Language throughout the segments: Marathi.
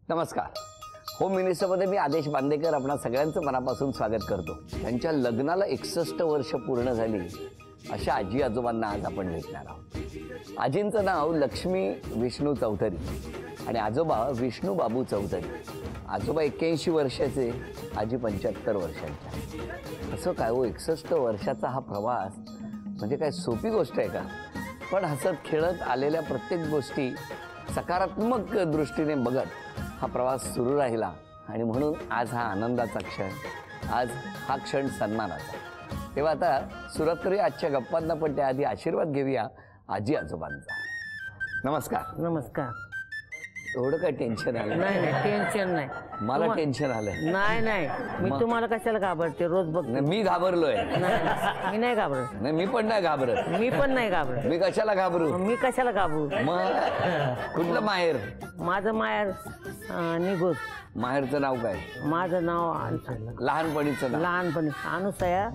नमस्कार. होम मिनिस्टरमध्ये मी आदेश बांदेकर आपणा सगळ्यांचं मनापासून स्वागत करतो. त्यांच्या लग्नाला 61 वर्ष पूर्ण झाली अशा आजी आजोबांना आज आपण भेटणार आहोत. आजींचं नाव लक्ष्मी विष्णू चौधरी आणि आजोबा विष्णू बाबू चौधरी. आजोबा 81 वर्षाचे, आजी 75 वर्षांच्या. असं काय हो, 61 वर्षाचा हा प्रवास म्हणजे काय सोपी गोष्ट आहे का? पण हसत खेळत आलेल्या प्रत्येक गोष्टी सकारात्मक दृष्टीने बघत हा प्रवास सुरू राहिला आणि म्हणून आज हा आनंदाचा क्षण, आज हा क्षण सन्मानाचा. तेव्हा आता सुरुवात करूया आजच्या गप्पांना, पण त्याआधी आशीर्वाद घेऊया आजी आजोबांचा. नमस्कार. नमस्कार. एवढं काय टेन्शन आलं? नाही नाही, टेन्शन नाही. मला टेन्शन आलंय. नाही नाही, मी तुम्हाला कशाला घाबरते, रोज बघ. मी घाबरलोय. मी नाही घाबरत. नाही, मी पण नाही घाबरत. मी पण नाही घाबरत. मी कशाला घाबरू? मी कशाला घाबरू? मग कुठलं माहेर? माझं माहेर निघूत. माहेरचं नाव काय? माझं नाव लहानपणीचं नाव? लहानपणी अनुसया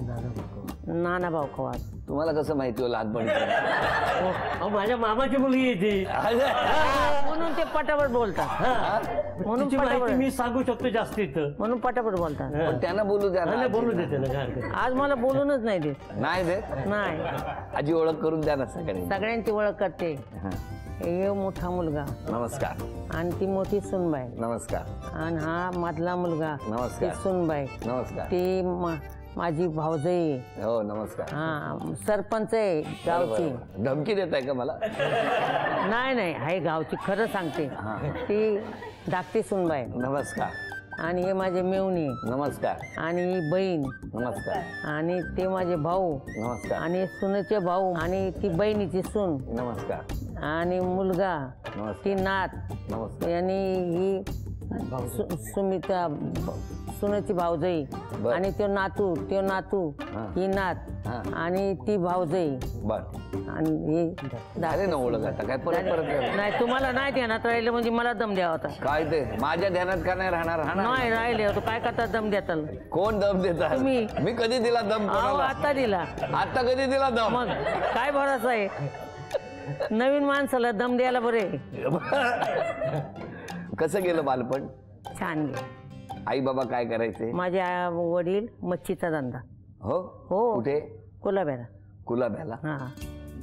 नानाभाऊ खवार. तुम्हाला कसं माहिती हो लहानपणी? माझ्या मामाची मुलगी येते म्हणून ते पटापट बोलतात. म्हणून माहिती मी सांगू शकतो जास्तीत, म्हणून पटापट बोलतात. पण त्यांना बोलू द्या ना. बोलू देते ना. आज मला बोलूनच नाही देत. नाही देत? नाही. आजी ओळख करून द्या ना सगळ्यांनी. सगळ्यांची ओळख करते. हे मोठा मुलगा नमस्कार. आणि ती मोठी सुनबाई नमस्कार. आणि हा मधला मुलगा नमस्कार. ती सुनबाई नमस्कार. ती माझी भाऊजाई. हो नमस्कार. हा सरपंच आहे गावची. धमकी देत आहे का मला? नाही नाही, हाय गावची, खरं सांगते. ती धाकटी सुनबाई. नमस्कार. आणि हे माझे मेवणी. नमस्कार. आणि ही बहीण. नमस्कार. आणि ते माझे भाऊ. नमस्कार. आणि सुनेचे भाऊ आणि ती बहिणीची सून. नमस्कार. आणि मुलगा, ती नात. नमस्कार. आणि ही सुमिता सुनेची भाऊजाई. आणि तो नातू ही नात आणि ती भाऊजाई. बर. आणि ही झाले ना ओळख. आता काय परत नाही, तुम्हाला नाही ध्यानात राहिलं म्हणजे मला दम द्यावा होता. काय ते माझ्या ध्यानात का नाही राहणार? नाही राहिले होतो. काय करता दम देता? कोण दम देतात? तुम्ही. मी कधी दिला दम? आता दिला. आता कधी दिला दम? मग काय भरोसा आहे? नवीन माणसाला दम द्यायला बरे. कसं गेलं बालपण? छान गेलं. आई बाबा काय करायचे? माझे वडील मच्छीचा धंदा. हो हो. कुठे? कुलाब्याला. कुलाब्याला. हा.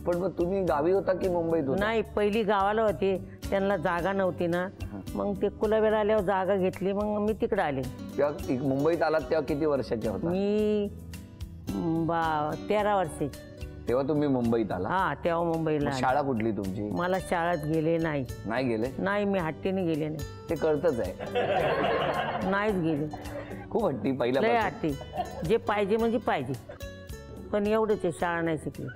पण मग तुम्ही गावी होता की मुंबईत होता? नाही, पहिली गावाला होते. त्यांना जागा नव्हती ना, मग ते कुलाब्याला आल्यावर जागा घेतली. मग मी तिकडे आले. तेव्हा मुंबईत आलात तेव्हा किती वर्षाचे होता? मी 13 वर्षाची. तेव्हा तुम्ही मुंबईत आला? हा, तेव्हा मुंबईला. शाळा कुठली तुमची? मला शाळेत गेले नाही. नाही गेले? नाही, मी हट्टीने गेले नाही. ते कळतच आहे. नाहीच गेले. खूप हट्टी. पहिल्या लय हट्टी. जे पाहिजे म्हणजे पाहिजे, पण एवढंच आहे, शाळा नाही शिकली.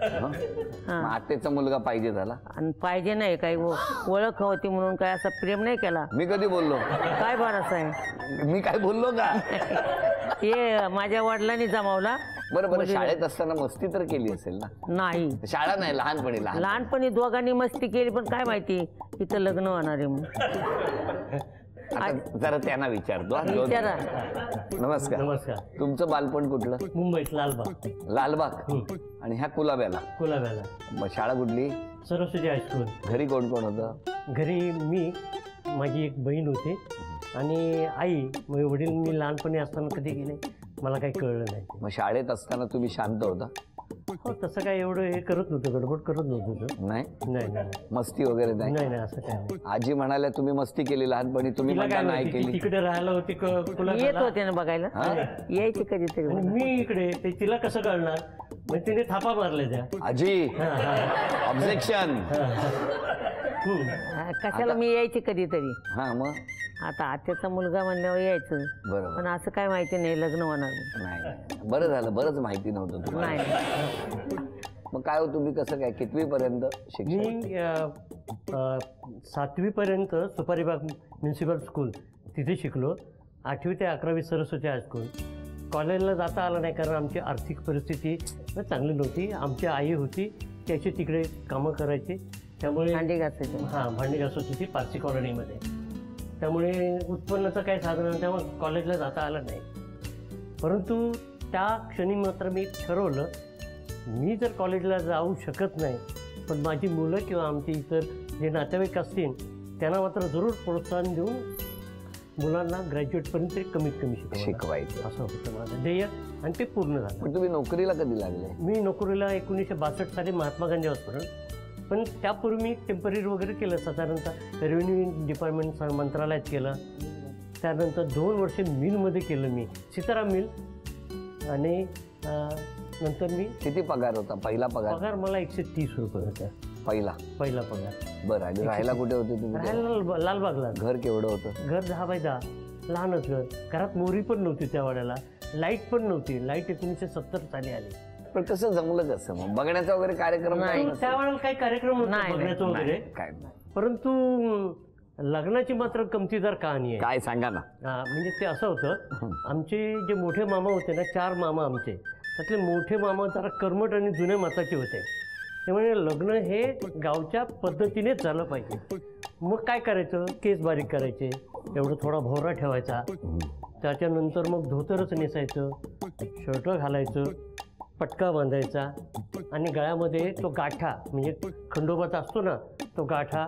आत्याचा मुलगा पाहिजे झाला? आणि पाहिजे नाही, काही ओळख होती म्हणून काय असं प्रेम नाही केला. मी कधी बोललो? काय भरोसा आहे? मी काय बोललो का? हे माझ्या वडिलांनी जमावला. बरोबर. शाळेत असताना मस्ती तर केली असेल ना? नाही, शाळा नाही, लहानपणी. लहानपणी दोघांनी मस्ती केली, पण काय माहिती इथं लग्न होणार आहे म्हणून. जरा त्यांना विचारतो. विचारा. नमस्कार. नमस्कार. तुमचं बालपण कुठलं? मुंबईत लालबाग. लालबाग. आणि ह्या कुलाब्याला? कुलाब्याला. मग शाळा कुठली? सरस्वती हायस्कूल. घरी कोण कोण होतं? घरी मी, माझी एक बहीण होती आणि आई. मग वडील मी लहानपणी असताना कधी गेले मला काही कळलं नाही. मग शाळेत असताना तुम्ही शांत होता? हो, तसं काय एवढं हे करत नव्हतं, गडबड करत नव्हतं. नाही नाही. मस्ती वगैरे नाही? नाही नाही, असं काय नाही. आजी म्हणाल्या तुम्ही मस्ती केली लहानपणी, तुम्ही म्हणता नाही केली. तिकडे राहायला होती येत होते ना बघायला, यायची कधीतरी. मी इकडे, ते तिला कसं कळणार? मग तिने थापा मारल्या त्या. आजी ऑब्जेक्शन. कशाला, मी यायची कधीतरी. हा, मग आता आत्याचा मुलगा म्हणल्यावर यायचं. बरोबर. पण असं काय माहिती नाही लग्न होणार. नाही, बरं झालं. बरंच माहिती नव्हतं तुम्हाला. नाही. मग काय हो, तुम्ही कसं काय कितवी पर्यंत शिक्षण? मी 7वी पर्यंत सुपारीबाग म्युन्सिपल स्कूल तिथे शिकलो. 8वी ते 11वी सरस्वती हायस्कूल. कॉलेजला जाता आलं नाही, कारण आमची आर्थिक परिस्थिती चांगली नव्हती. आमची आई होती, त्याची तिकडे कामं करायची, त्यामुळे भांडी घासायची. भांडी घासत होती पारसी कॉलनीमध्ये. त्यामुळे उत्पन्नाचं काही साधन नव्हतं, त्यामुळे कॉलेजला जाता आलं नाही. परंतु त्या क्षणी मात्र मी ठरवलं, मी जर कॉलेजला जाऊ शकत नाही, पण माझी मुलं किंवा आमचे इतर जे नातेवाईक असतील त्यांना मात्र जरूर प्रोत्साहन देऊन मुलांना ग्रॅज्युएटपर्यंत तरी कमीत कमी शिकवायचं. असं होतं माझं ध्येय आणि ते पूर्ण झालं. पण तुम्ही नोकरीला कधी लागले? मी नोकरीला 1962 साली महात्मा गांधी हॉस्पिटल, पण त्यापूर्वी मी टेम्पररी वगैरे केलं. साधारणतः रेव्हेन्यू डिपार्टमेंट मंत्रालयात केलं. त्यानंतर 2 वर्ष मिलमध्ये केलं मी, सीताराम मिल. आणि नंतर मी किती पगार होता पहिला पगार? मला 130 रुपये होता पहिला पगार. बरं. आणि राहायला कुठे होते तुम्ही? राहायला लालबागला. घर केवढं होतं? घर 10x10, लहानच घर. घरात मोरी पण नव्हती त्या वेळेला, लाईट पण नव्हती. लाईट 1970 साली आली. पण कसं जमलं कसं मग? बघण्याचा वगैरे कार्यक्रम काय नसेल? त्यावेळेला काही कार्यक्रम नव्हता बघण्याचं वगैरे, काय नाही. परंतु लग्नाची मात्र कमतीदार कहाणी आहे. काय सांगा ना. म्हणजे ते असं होतं, आमचे जे मोठे मामा होते ना, 4 मामा आमचे, त्यातले मोठे मामा जरा कर्मठ आणि जुन्या मताचे होते. त्यामुळे लग्न हे गावच्या पद्धतीनेच झालं पाहिजे. मग काय करायचं, केस बारीक करायचे, एवढं थोडा भोवरा ठेवायचा, त्याच्यानंतर मग धोतरच नेसायचं, शर्ट घालायचं, पटका बांधायचा आणि गळ्यामध्ये तो गाठा म्हणजे खंडोबाचा असतो ना, तो गाठा,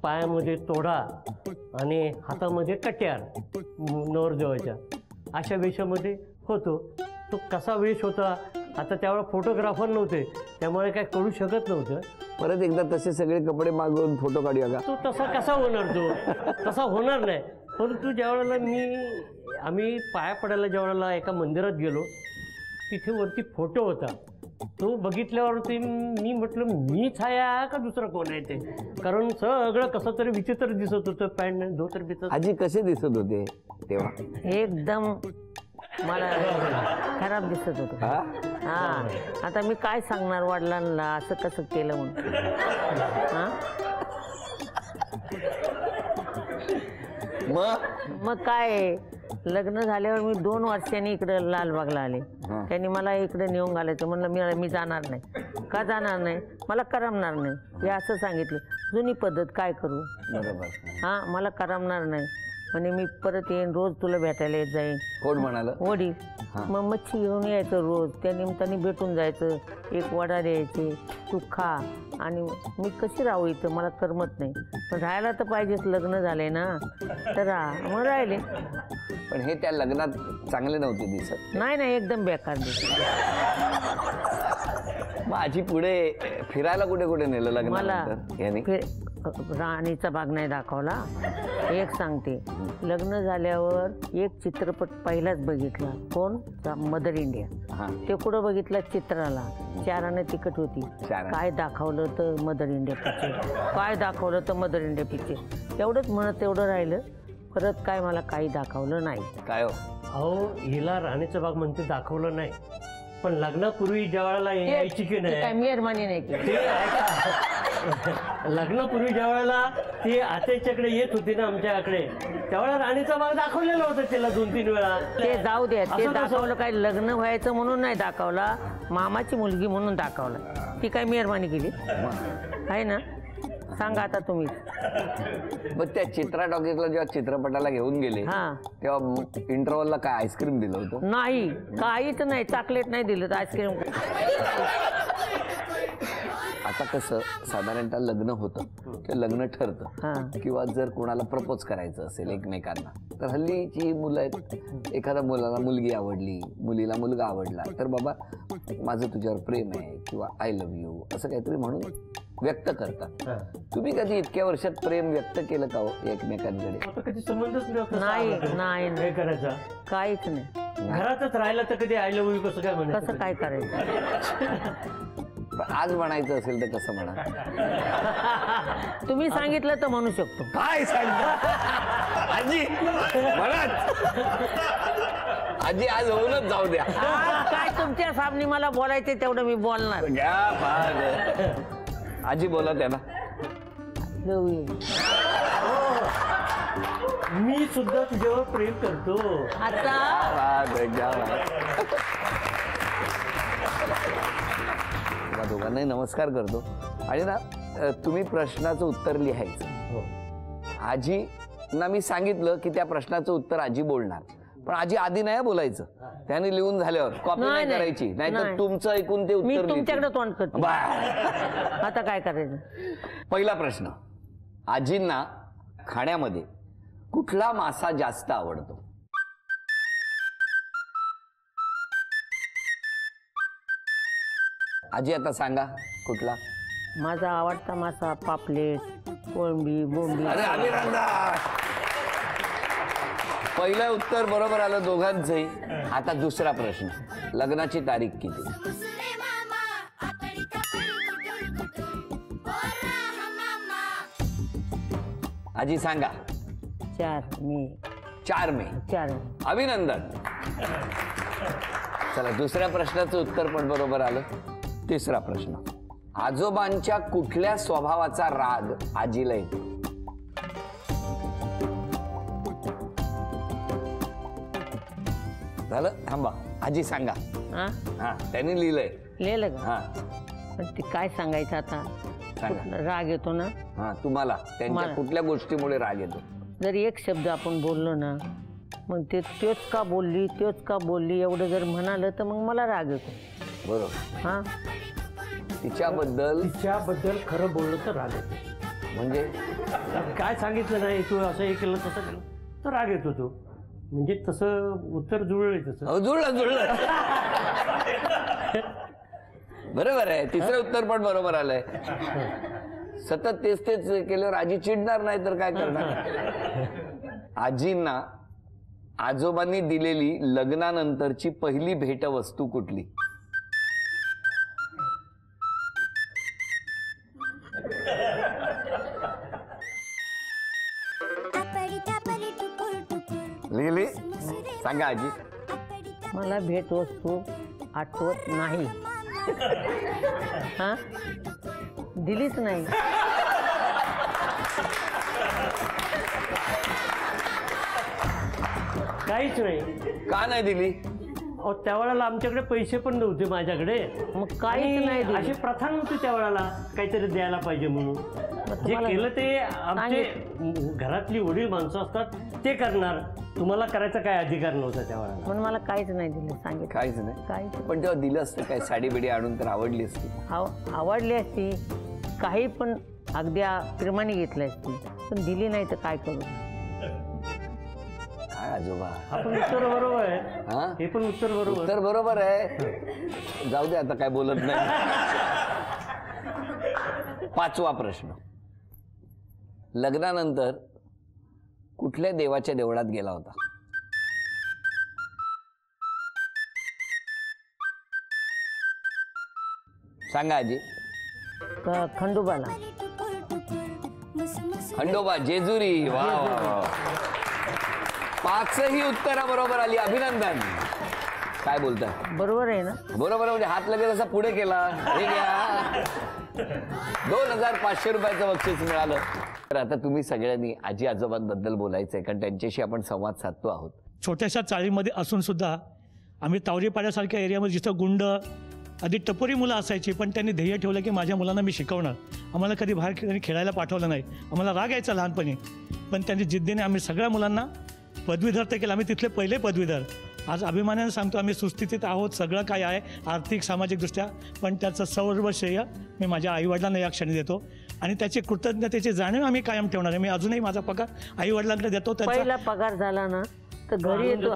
पायामध्ये तोडा आणि हातामध्ये कट्यार नवरदेवाच्या, अशा वेशामध्ये होतो. तो कसा वेश होता, आता त्यावेळेला फोटोग्राफर नव्हते, त्यामुळे काय कळू शकत नव्हतं. परत एकदा तसे सगळे कपडे मागवून फोटो काढूया का? तो तसा कसा होणार, तो तसा होणार नाही. परंतु ज्यावेळेला आम्ही पाया पडायला ज्यावेळेला एका मंदिरात गेलो, तिथे वरती फोटो होता. तो बघितल्यावरती मी म्हटलं, मीच आहे का दुसरं कोण आहे ते? कारण सगळं कसं तरी विचित्र दिसत होतं. पॅन्ट धोतर बितर. आजी कसे दिसत होते तेव्हा? एकदम मला खराब दिसत होतं. हा, आता मी काय सांगणार वडिलांना असं कसं केलं म्हणून. हा, मग काय, लग्न झाल्यावर मी 2 वर्षांनी इकडे लालबागला आले. त्यांनी मला इकडे नेऊन घालायचं. म्हणलं मी जाणार नाही. का जाणार नाही? मला करमणार नाही हे असं सांगितलं. जुनी पद्धत, काय करू. बरोबर. हा, मला करमणार नाही म्हणे. मी परत येईन, रोज तुला भेटायला येत जाईन. कोण म्हणाल? वडील. मग मच्छी घेऊन यायचं रोज, त्या निमित्ताने भेटून जायचं. एक वडा द्यायचे, तू खा. आणि मी कशी राहू इथं, मला करमत नाही. पण राहायला तर पाहिजेच, लग्न झालंय ना, तर मग राहिले. पण हे त्या लग्नात चांगले नव्हते दिसत? नाही, एकदम बेकार दिसत. मग आजी पुढे फिरायला कुठे कुठे नेलं लग्नानंतर यांनी? राणीचा बाग नाही दाखवला. एक सांगते, लग्न झाल्यावर एक चित्रपट पहिलाच बघितला. कोण? Mother India. ते कुठं बघितला? चित्राला. 4 आणे तिकीट होती. काय दाखवलं तर मदर इंडिया पिक्चर, काय दाखवलं तर मदर इंडिया पिक्चर. एवढंच म्हणत तेवढं राहिलं. परत काय मला काही दाखवलं नाही. काय हो? अहो, हिला राणीचा बाग म्हणते दाखवलं नाही, पण लग्नापूर्वी ज्या वेळेला यायची की नाही, मेहरबानी नाही केली. लग्नापूर्वी ज्या वेळेला ती आत्याच्याकडे येत होती ना आमच्याकडे, त्यावेळेला राणीचा बाग दाखवलेला होता तिला 2-3 वेळा. ते जाऊ द्या, ते दाखवलं काय लग्न व्हायचं म्हणून नाही दाखवला, मामाची मुलगी म्हणून दाखवला. ती काय मेहरबानी केली आहे ना? सांगा आता तुम्ही. मग त्या चित्रा टॉकीजला जेव्हा चित्रपटाला घेऊन गेले, तेव्हा इंटरव्हलला काय आईस्क्रीम दिलं होतं? नाही, काहीच नाही. चॉकलेट नाही दिलं, आईस्क्रीम. आता कसं साधारणतः लग्न होतं किंवा लग्न ठरतं, किंवा जर कोणाला प्रपोज करायचं असेल एकमेकांना, तर हल्लीची मुलं आहेत, एखाद्या मुलाला मुलगी आवडली, मुलीला मुलगा आवडला, तर बाबा माझं तुझ्यावर प्रेम आहे किंवा आय लव्ह यू असं काहीतरी म्हणून व्यक्त करतात. तुम्ही कधी इतक्या वर्षात प्रेम व्यक्त केलं का एकमेकांकडे? कधी संबंधच नाही करायचा, काहीच नाही. घरातच राहिला तर कधी आय लव्ह यू कसं काय म्हणायचं? कसं काय करायचं? आज म्हणायचं असेल तर कसं म्हणा? तुम्ही सांगितलं तर म्हणू शकतो. काय सांगता आजी? म्हणत आजी आज होऊनच जाऊ द्या. काय तुमच्या सामने मला बोलायचं तेवढं मी बोलणार. आजी बोला त्याला. मी सुद्धा तुझ्यावर प्रेम करतो. दोघांनाही नमस्कार करतो. आणि ना तुम्ही प्रश्नाचं उत्तर लिहायचं. आजींना मी सांगितलं की त्या प्रश्नाचं उत्तर आजी बोलणार, पण आजी आधी नाही बोलायचं. त्याने लिहून झाल्यावर कॉपी नाही करायची, नाहीतर तुमचं ऐकून ते उत्तर तुमच्याकडे तोंड करतो. आता काय करायचं? पहिला प्रश्न, आजींना खाण्यामध्ये कुठला मासा जास्त आवडतो? आजी आता सांगा कुठला? माझा आवडता मासा पापलेट, कोळंबी, बोंबी. अरे अभिनंदन, पहिलं उत्तर बरोबर आलं दोघांचंही. आता दुसरा प्रश्न, लग्नाची तारीख किती? आजी सांगा. 4 मे. 4 मे. 4. अभिनंदन. चला दुसऱ्या प्रश्नाचं उत्तर पण बरोबर आलं. तिसरा प्रश्न, आजोबांच्या कुठल्या स्वभावाचा राग आजीला येतो? झालं, थांबा. आजी सांगा. हा त्यांनी लिहिलंय. लिहिलं का? हा पण ते काय सांगायचं आता? सांगा. राग येतो ना. हा तुम्हाला त्यांच्या मला. कुठल्या गोष्टीमुळे राग येतो? जर एक शब्द आपण बोललो ना, मग ते त्योच का बोलली, त्योच का बोलली एवढं जर म्हणालं तर मग मला राग येतो. बरोबर. हा, तिच्याबद्दल खरं बोललं तर राग येतो. म्हणजे काय सांगितलं नाही, तू असं हे केलं तसं केलं तर राग येतो तो. म्हणजे तसं उत्तर जुळलंय तसं. अहो, जुळलं. बरोबर आहे. तिसरं उत्तर पण बरोबर आलंय. सतत तेच केल्यावर आजी चिडणार नाही तर काय करणार? आजींना आजोबांनी दिलेली लग्नानंतरची पहिली भेटवस्तू कुठली? लिहिली? सांगा आजी. मला भेटवस्तू आठवत नाही. हा, दिलीच नाही. काहीच नाही. का नाही दिली? अहो, त्यावेळेला आमच्याकडे पैसे पण नव्हते माझ्याकडे. मग काहीच नाही दिली. अशी प्रथा नव्हती त्यावेळेला काहीतरी द्यायला पाहिजे म्हणून. जे केलं ते आमचे घरातली वडील माणसं असतात ते करणार. तुम्हाला करायचा काय अधिकार नव्हता त्यावेळेला. म्हणून मला काहीच नाही दिलं. सांगितलं काहीच नाही. काहीच. पण तेव्हा दिलं असतं काय? साडी बिडी आणून तर आवडली असती. आवडली असती, काही पण अगदी प्रेमाने घेतली असती, पण दिली नाही तर काय करू? काय आजोबा, आपण उत्तर बरोबर आहे. हा हे पण उत्तर बरोबर. उत्तर बरोबर आहे. जाऊ दे आता, काय बोलत नाही. पाचवा प्रश्न, लग्नानंतर कुठल्या देवाच्या देवळात गेला होता? सांगा आजी. खंडोबाला. खंडोबा, जेजुरी. वा वा. पाचही उत्तरा बरोबर आली. अभिनंदन. काय बोलताय? बरोबर आहे ना? बरोबर म्हणजे हात लगेच असा पुढे केला. हे घ्या, 2500 रुपयाचं बक्षीस मिळालं. तर आता तुम्ही सगळ्यांनी आजी आजोबांबद्दल बोलायचंय, कारण त्यांच्याशी आपण संवाद साधतो आहोत. छोट्याशा चाळीमध्ये असून सुद्धा आम्ही तावरीपाड्यासारख्या एरियामध्ये जिथं गुंड आधी टपोरी मुलं असायची, पण त्यांनी ध्येय ठेवलं की माझ्या मुलांना मी शिकवणार. आम्हाला कधी बाहेर खेळायला पाठवलं नाही. आम्हाला राग यायचा लहानपणी, पण त्यांनी जिद्दीने आम्ही सगळ्या मुलांना पदवीधर ते केलं. आम्ही तिथले पहिले पदवीधर. आज अभिमानाने सांगतो आम्ही सुस्थितीत आहोत. सगळं काय आहे आर्थिक सामाजिकदृष्ट्या, पण त्याचं सर्व श्रेय मी माझ्या आईवडिलांना या क्षणी देतो आणि त्याची कृतज्ञतेची जाणीव आम्ही कायम ठेवणार आहे. मी अजूनही माझा पगार आईवडिलांकडे देतो. पहिला पगार झाला ना तर घरी येतो.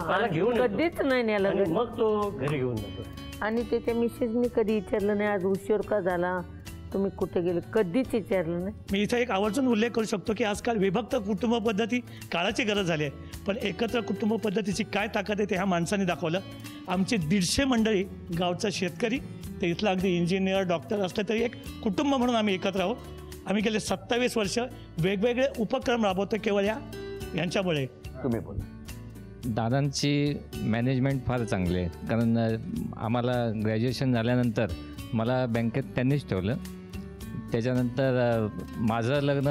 कधीच नाही नेला. मग तो घरी घेऊन जातो. आणि त्याच्या मिसेसनी कधी विचारलं नाही आज उशीर का झाला, तुम्ही कुठे गेले, कधीच विचारलं नाही. मी इथं एक आवर्जून उल्लेख करू शकतो की आजकाल विभक्त कुटुंब पद्धती काळाची गरज झाली आहे, पण एकत्र कुटुंब पद्धतीची काय ताकद आहे ते ह्या माणसाने दाखवलं. आमची 150 मंडळी, गावचा शेतकरी ते इथलं अगदी इंजिनियर डॉक्टर असलं तरी एक कुटुंब म्हणून आम्ही एकत्र आहोत. आम्ही गेले 27 वर्ष वेगवेगळे उपक्रम राबवतो केवळ यांच्यामुळे. तुम्ही बोला. दादांची मॅनेजमेंट फार चांगली आहे, कारण आम्हाला ग्रॅज्युएशन झाल्यानंतर मला बँकेत त्यांनीच ठेवलं. त्याच्यानंतर माझं लग्न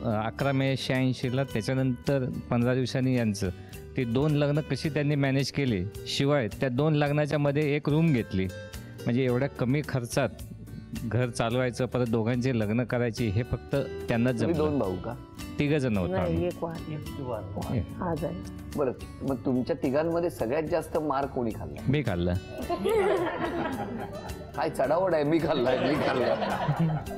11 मे 86ला, त्याच्यानंतर 15 दिवसांनी यांचं. ते 2 लग्न कशी त्यांनी मॅनेज केली, शिवाय त्या 2 लग्नाच्या मध्ये एक रूम घेतली. म्हणजे एवढ्या कमी खर्चात घर चालवायचं, परत दोघांचे लग्न करायची, हे फक्त त्यांनाच जमलं. 2 भाऊ का? 3 जण होतो. नाही, एक वाद आज आहे. बरं, मग तुमच्या तिघांमध्ये सगळ्यात जास्त मार कोणी खाल्ला? मी खाल्लं. काय चढावड आहे, मी खाल्लाय.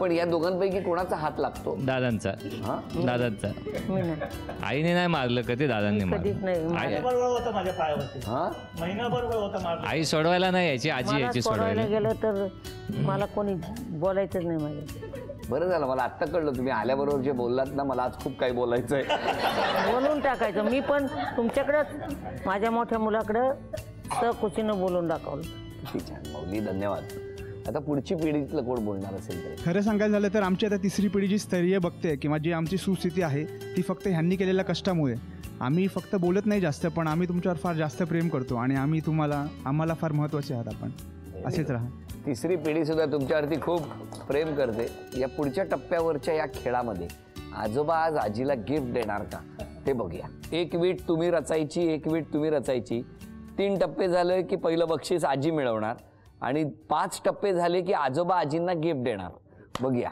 पण या दोघांपैकी कोणाचा हात लागतो? दादांचा. हा, दादांचा. मी नाही, आईने नाही मारलं कधी, दादांनी कधीच नाही. महिनाभर वेळ होता माझ्या पायावरती, हा. महिनाभर वेळ होता माझा. आई सोडवायला नाही यायची, आजी मला यायची सोडवायला सोडवायला. गेलं तर मला कोणी बोलायचंच नाही माझ्या. बरं झालं, मला आत्ता कळलं तुम्ही आल्याबरोबर जे बोललात ना, मला आज खूप काही बोलायचं आहे. बोलून टाकायचं. मी पण तुमच्याकडं माझ्या मोठ्या मुलाकडं सहकुशीनं बोलून दाखवलं. किती छान माऊली, धन्यवाद. आता पुढची पिढीतलं कोण बोलणार असेल तरी? खरं सांगायचं झालं तर आमची आता तिसरी पिढी जी स्तरीय बघते किंवा जी आमची सुस्थिती आहे ती फक्त ह्यांनी केलेल्या कष्टामुळे. आम्ही फक्त बोलत नाही जास्त, पण आम्ही तुमच्यावर फार जास्त प्रेम करतो आणि आम्ही आम्हाला फार महत्त्वाचे आहात. आपण असेच राहा. तिसरी पिढी सुद्धा तुमच्यावरती खूप प्रेम करते. या पुढच्या टप्प्यावरच्या या खेळामध्ये आजोबा आज आजीला गिफ्ट देणार का ते बघूया. एक वीट तुम्ही रचायची, एक वीट तुम्ही रचायची. 3 टप्पे झाले की पहिलं बक्षीस आजी मिळवणार आणि 5 टप्पे झाले की आजोबा आजींना गिफ्ट देणार. बघूया.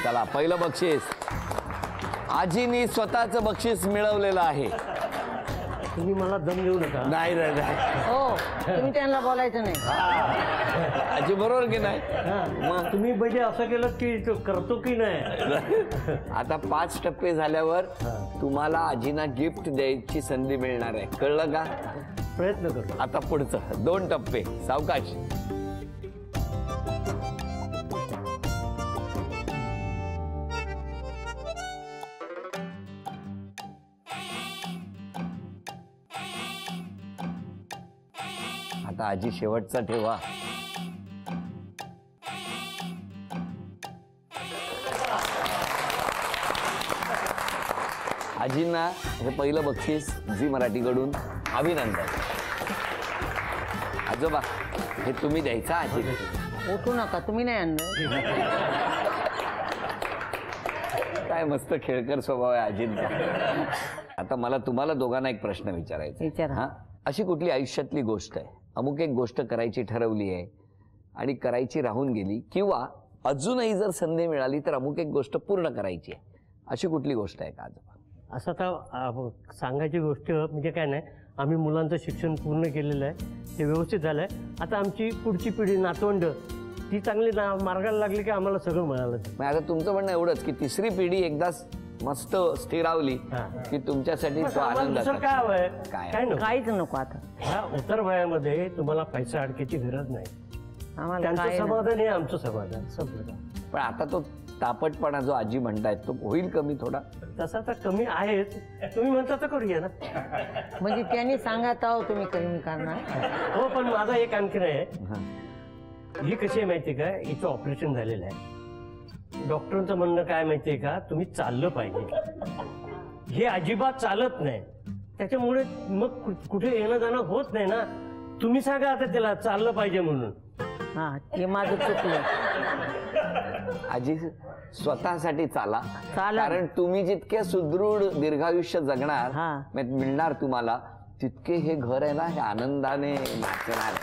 चला, पहिलं बक्षीस आजीनी स्वतःचं बक्षीस मिळवलेलं आहे. तुम्ही मला दम देऊ नका. नाही रे, नाही. हो, तुम्ही त्यांना बोलायचं नाही. आजी बरोबर की नाही? मग तुम्ही म्हणजे असं केलं की तो करतो की नाही. आता 5 टप्पे झाल्यावर तुम्हाला आजींना गिफ्ट द्यायची संधी मिळणार आहे. कळलं का? प्रयत्न करतो. आता पुढचं 2 टप्पे. सावकाश. आता आजी शेवटचा ठेवा. आजींना हे पहिलं बक्षीस झी मराठीकडून अभिनंदन. आजोबा, हे तुम्ही द्यायचं आजी. उठू नका, तुम्ही नाही आणलं. काय मस्त खेळकर स्वभाव आहे आजींचा. आता मला तुम्हाला दोघांना एक प्रश्न विचारायचा. विचारा. हा, अशी कुठली आयुष्यातली गोष्ट आहे, अमुक एक गोष्ट करायची ठरवली आहे आणि करायची राहून गेली, किंवा अजूनही जर संधी मिळाली तर अमुक एक गोष्ट पूर्ण करायची आहे, अशी कुठली गोष्ट आहे का आजोबा? असं तर सांगायची गोष्ट म्हणजे काय नाही. आम्ही मुलांचं शिक्षण पूर्ण केलेलं आहे, ते व्यवस्थित झालं आहे. आता आमची पुढची पिढी नातवंड ती चांगली मार्गाला लागली की आम्हाला सगळं मिळालं. मग आता तुमचं म्हणणं एवढंच की तिसरी पिढी एकदा मस्त स्थिरावली की तुमच्यासाठी तो आनंद दुसरं काय हवंय? काय? काय नको. काहीच नको आता ह्या उतर वयामध्ये तुम्हाला पैसा अडक्याची गरज नाही. आम्हाला. त्यांचं काय नाही. समाधान हे आमचं समाधान संपलं. पण आता तो तापटपणा जो आजी म्हणतायत तो होईल कमी थोडा? तसा तर कमी आहेच. तुम्ही म्हणता तर करूया ना. म्हणजे त्यांनी सांगत आहो तुम्ही कमी करणार. हो, पण माझा एक आणखीन आहे. ही कशी आहे माहितीये का, हिचं ऑपरेशन झालेलं आहे. डॉक्टरांचं म्हणणं काय माहितीये का, तुम्ही चाललं पाहिजे. हे अजिबात चालत नाही, त्याच्यामुळे मग कुठे येणं जाणं होत नाही ना. तुम्ही सांगा आता त्याला चाललं पाहिजे म्हणून. हा, हे माझं चुकलं. आजी स्वतःसाठी चाला, चाला. कारण तुम्ही जितके सुदृढ दीर्घायुष्य जगणार, हा. मिळणार तुम्हाला, तितके हे घर आहे ना, हे आनंदाने नाचणार.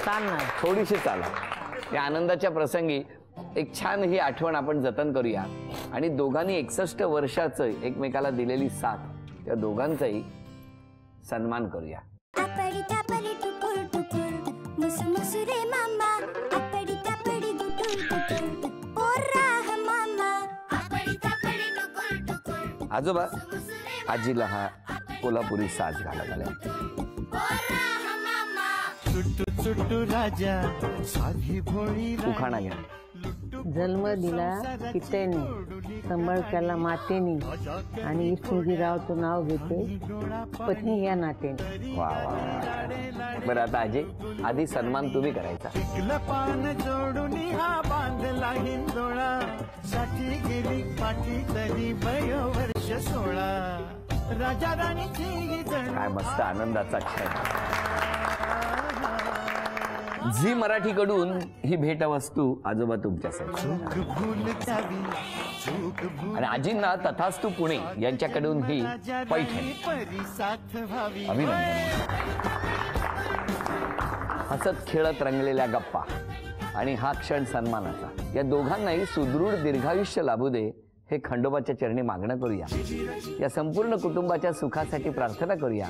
चालणार. थोडीशी चाला. या आनंदाच्या प्रसंगी एक छान ही आठवण आपण जतन करूया आणि दोघांनी 61 वर्षाचं एकमेकाला दिलेली साथ, त्या दोघांचाही सन्मान करूया. आजोबा, आजीला हा कोल्हापुरी साज घालत आलाय. उखाणा घ्या. जन्म दिला पित्याने, सांभाळ केला मातेने, आणि सुजीरावचं नाव घेते पत्नी या नात्याने. वा वा वा. बरं, आता आजी आधी सन्मान तुम्ही करायचा. पान जोडून हा बांधला हिंदोळा, साठी गेली पाठी तरी वर्ष 16. राजा राणीची काय मस्त आनंदाचा क्षण. झी मराठीकडून ही भेटवस्तू आजोबा तुमच्यासाठी. आणि आजींना तथास्तू पुणे यांच्याकडून ही पैठणी. अभिनंदन. हसत खेळत रंगलेल्या गप्पा आणि हा क्षण सन्मानाचा. या दोघांनाही सुदृढ दीर्घायुष्य लाभू दे हे खंडोबाच्या चरणी मागणं करूया. या संपूर्ण कुटुंबाच्या सुखासाठी प्रार्थना करूया.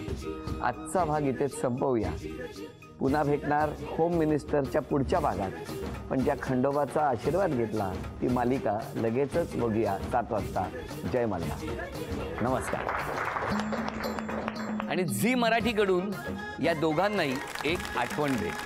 आजचा भाग इथेच संपवूया. पुन्हा भेटणार होम मिनिस्टरच्या पुढच्या भागात. पण ज्या खंडोबाचा आशीर्वाद घेतला ती मालिका लगेचच बघूया 7 वाजता. जय मल्हार. नमस्कार. आणि झी मराठीकडून या दोघांनाही एक आठवण भेट.